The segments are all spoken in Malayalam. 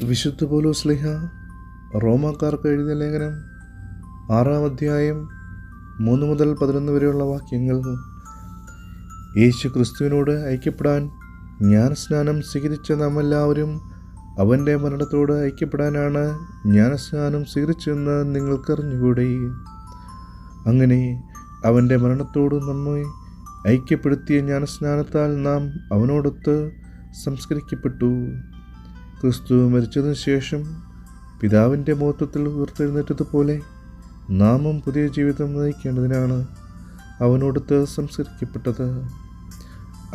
വിശുദ്ധ പൗലോസ് ശ്ലീഹ റോമാക്കാർക്ക് എഴുതിയ ലേഖനം 6-ാം അധ്യായം 3 മുതൽ 11 വരെയുള്ള വാക്യങ്ങൾ. യേശു ക്രിസ്തുവിനോട് ഐക്യപ്പെടാൻ ജ്ഞാനസ്നാനം സ്വീകരിച്ച നാം എല്ലാവരും അവൻ്റെ മരണത്തോട് ഐക്യപ്പെടാനാണ് ജ്ഞാനസ്നാനം സ്വീകരിച്ചതെന്ന് നിങ്ങൾക്കറിഞ്ഞുകൂടെ. അങ്ങനെ അവൻ്റെ മരണത്തോട് നമ്മെ ഐക്യപ്പെടുത്തിയ ജ്ഞാനസ്നാനത്താൽ നാം അവനോടൊത്ത് സംസ്കരിക്കപ്പെട്ടു. ക്രിസ്തു മരിച്ചതിനു ശേഷം പിതാവിൻ്റെ മഹത്വത്തിൽ ഉയർത്തെഴുന്നേറ്റതുപോലെ നാമും പുതിയ ജീവിതം നയിക്കേണ്ടതിനാണ് അവനോടൊത്ത് സംസ്കരിക്കപ്പെട്ടത്.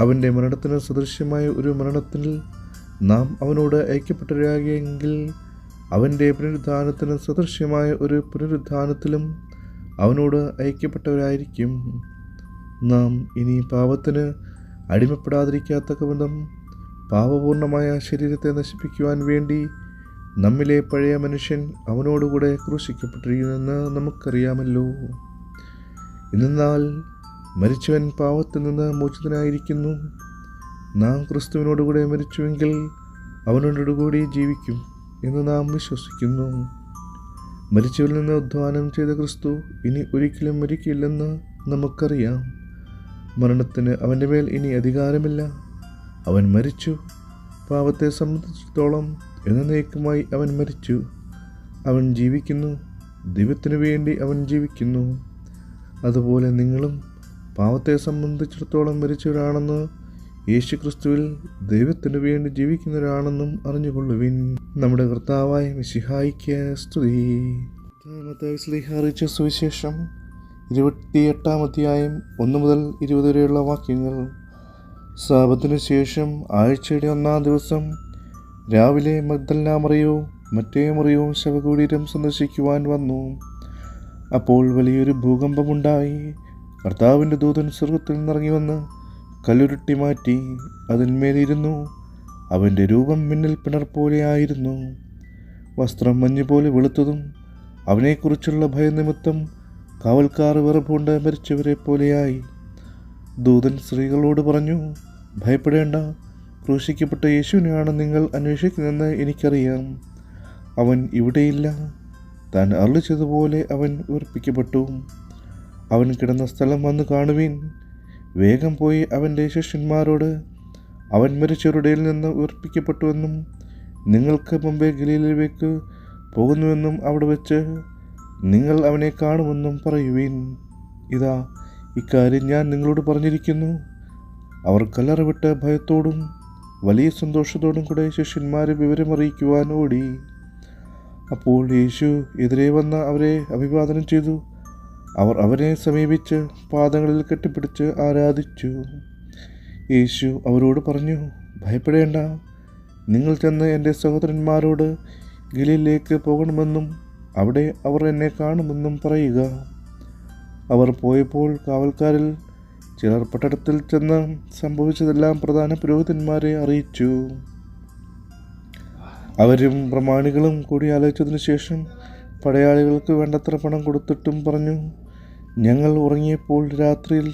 അവൻ്റെ മരണത്തിന് സദൃശ്യമായ ഒരു മരണത്തിൽ നാം അവനോട് ഐക്യപ്പെട്ടവരാകിയെങ്കിൽ അവൻ്റെ പുനരുദ്ധാനത്തിന് സദൃശ്യമായ ഒരു പുനരുദ്ധാനത്തിലും അവനോട് ഐക്യപ്പെട്ടവരായിരിക്കും. നാം ഇനി പാപത്തിന് അടിമപ്പെടാതിരിക്കാത്തക്കവിധം പാപപൂർണമായ ശരീരത്തെ നശിപ്പിക്കുവാൻ വേണ്ടി നമ്മിലെ പഴയ മനുഷ്യൻ അവനോടുകൂടെ ക്രൂശിക്കപ്പെട്ടിരിക്കുന്നെന്ന് നമുക്കറിയാമല്ലോ. എന്നാൽ മരിച്ചവൻ പാപത്തിൽ നിന്ന് മോചിതനായിരിക്കുന്നു. നാം ക്രിസ്തുവിനോടുകൂടെ മരിച്ചുവെങ്കിൽ അവനോടുകൂടി ജീവിക്കും എന്ന് നാം വിശ്വസിക്കുന്നു. മരിച്ചവരിൽ നിന്ന് ഉദ്ധാനം ചെയ്ത ക്രിസ്തു ഇനി ഒരിക്കലും മരിക്കില്ലെന്ന് നമുക്കറിയാം. മരണത്തിന് അവൻ്റെ മേൽ ഇനി അധികാരമില്ല. അവൻ മരിച്ചു. പാപത്തെ സംബന്ധിച്ചിടത്തോളം എന്നേക്കുമായി അവൻ മരിച്ചു. അവൻ ജീവിക്കുന്നു. ദൈവത്തിനു വേണ്ടി അവൻ ജീവിക്കുന്നു. അതുപോലെ നിങ്ങളും പാപത്തെ സംബന്ധിച്ചിടത്തോളം മരിച്ചവരാണെന്ന് യേശു ക്രിസ്തുവിൽ ദൈവത്തിനു വേണ്ടി ജീവിക്കുന്നവരാണെന്നും അറിഞ്ഞുകൊള്ളുവിൻ. നമ്മുടെ കർത്താവായ മിശിഹായിക്ക് സ്തുതി. മത്തായി ശ്ലീഹ അറിയിച്ച സുവിശേഷം 28-ാം അധ്യായം 1 മുതൽ 20 വരെയുള്ള വാക്യങ്ങൾ. സാബത്തിനു ശേഷം ആഴ്ചയുടെ 1-ാം ദിവസം രാവിലെ മഗ്ദലന മറിയവും മറ്റേ മറിയവും ശവകുടീരം സന്ദർശിക്കുവാൻ വന്നു. അപ്പോൾ വലിയൊരു ഭൂകമ്പമുണ്ടായി. കർത്താവിൻ്റെ ദൂതൻ സ്വർഗ്ഗത്തിൽ നിന്നിറങ്ങി വന്ന് കല്ലുരുട്ടി മാറ്റി അതിന്മേലിരുന്നു. അവൻ്റെ രൂപം മിന്നൽ പിണർ പോലെ ആയിരുന്നു. വസ്ത്രം മഞ്ഞുപോലെ വെളുത്തതും. അവനെക്കുറിച്ചുള്ള ഭയനിമിത്തം കാവൽക്കാർ വിറപ്പുകൊണ്ട് മരിച്ചവരെ പോലെയായി. ദൂതൻ സ്ത്രീകളോട് പറഞ്ഞു, ഭയപ്പെടേണ്ട. ക്രൂശിക്കപ്പെട്ട യേശുവിനെയാണ് നിങ്ങൾ അന്വേഷിക്കുന്നതെന്ന് എനിക്കറിയാം. അവൻ ഇവിടെയില്ല. താൻ അരുളിച്ചതുപോലെ അവൻ ഉയർപ്പിക്കപ്പെട്ടു. അവൻ കിടന്ന സ്ഥലം വന്ന് കാണുവിൻ. വേഗം പോയി അവൻ്റെ ശിഷ്യന്മാരോട് അവൻ മരിച്ചവരുടെ നിന്ന് ഉയർപ്പിക്കപ്പെട്ടുവെന്നും നിങ്ങൾക്ക് മുമ്പേ ഗലീലയിലേക്ക് പോകുന്നുവെന്നും അവിടെ വെച്ച് നിങ്ങൾ അവനെ കാണുമെന്നും പറയുവിൻ. ഇതാ, ഇക്കാര്യം ഞാൻ നിങ്ങളോട് പറഞ്ഞിരിക്കുന്നു. അവർ കല്ലറ വിട്ട് ഭയത്തോടും വലിയ സന്തോഷത്തോടും കൂടെ ശിഷ്യന്മാരെ വിവരമറിയിക്കുവാൻ ഓടി. അപ്പോൾ യേശു എതിരെ വന്ന് അവരെ അഭിവാദനം ചെയ്തു. അവർ അവനെ സമീപിച്ച് പാദങ്ങളിൽ കെട്ടിപ്പിടിച്ച് ആരാധിച്ചു. യേശു അവരോട് പറഞ്ഞു, ഭയപ്പെടേണ്ട. നിങ്ങൾ ചെന്ന് എൻ്റെ സഹോദരന്മാരോട് ഗലീലയിലേക്ക് പോകണമെന്നും അവിടെ അവർ എന്നെ കാണുമെന്നും പറയുക. അവർ പോയപ്പോൾ കാവൽക്കാരിൽ ചിലർ പട്ടണത്തിൽ ചെന്ന് സംഭവിച്ചതെല്ലാം പ്രധാന പുരോഹിതന്മാരെ അറിയിച്ചു. അവരും പ്രമാണികളും കൂടി ആലോചിച്ചതിനു ശേഷം പടയാളികൾക്ക് വേണ്ടത്ര പണം കൊടുത്തിട്ടും പറഞ്ഞു, ഞങ്ങൾ ഉറങ്ങിയപ്പോൾ രാത്രിയിൽ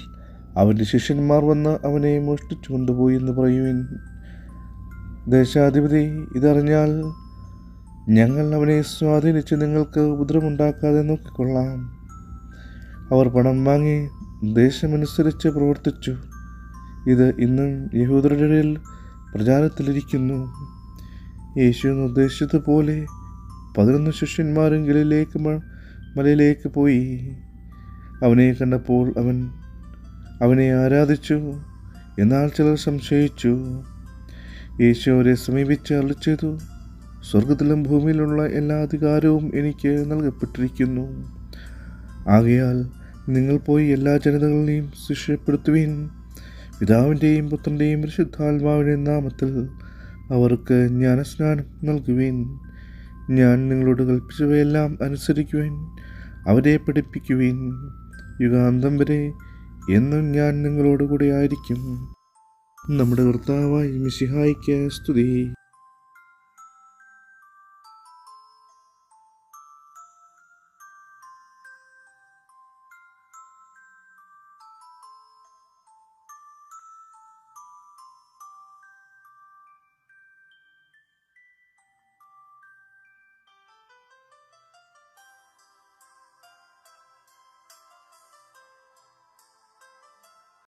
അവൻ്റെ ശിഷ്യന്മാർ വന്ന് അവനെ മോഷ്ടിച്ചു കൊണ്ടുപോയി എന്ന് പറയുവിൻ. ദേശാധിപതി ഇതറിഞ്ഞാൽ ഞങ്ങൾ അവനെ സ്വാധീനിച്ച് നിങ്ങൾക്ക് ഉപദ്രവമുണ്ടാക്കാതെ നോക്കിക്കൊള്ളാം. അവർ പണം വാങ്ങി ദേശമനുസരിച്ച് പ്രവർത്തിച്ചു. ഇത് ഇന്നും യഹൂദരുടെ ഇടയിൽ പ്രചാരത്തിലിരിക്കുന്നു. യേശു നിർദ്ദേശിച്ചതുപോലെ 11 ശിഷ്യന്മാരും ഗലീലയിലേക്ക് മലയിലേക്ക് പോയി. അവനെ കണ്ടപ്പോൾ അവനെ ആരാധിച്ചു. എന്നാൽ ചിലർ സംശയിച്ചു. യേശു അവരെ സമീപിച്ച് അരുളിച്ചെയ്തു, സ്വർഗത്തിലും ഭൂമിയിലുള്ള എല്ലാ അധികാരവും എനിക്ക് നൽകപ്പെട്ടിരിക്കുന്നു. ആകയാൽ നിങ്ങൾ പോയി എല്ലാ ജനതകളെയും ശിഷ്യപ്പെടുത്തുവിൻ. പിതാവിൻ്റെയും പുത്രൻ്റെയും പരിശുദ്ധാത്മാവിൻ്റെയും നാമത്തിൽ അവർക്ക് ജ്ഞാനസ്നാനം നൽകുവിൻ. ഞാൻ നിങ്ങളോട് കൽപ്പിച്ചവയെല്ലാം അനുസരിക്കുവിൻ. അവരെ പഠിപ്പിക്കുവിൻ. യുഗാന്തം വരെ എന്നും ഞാൻ നിങ്ങളോട് കൂടെ ആയിരിക്കും. നമ്മുടെ കർത്താവായ മിശിഹായിക്ക് സ്തുതി.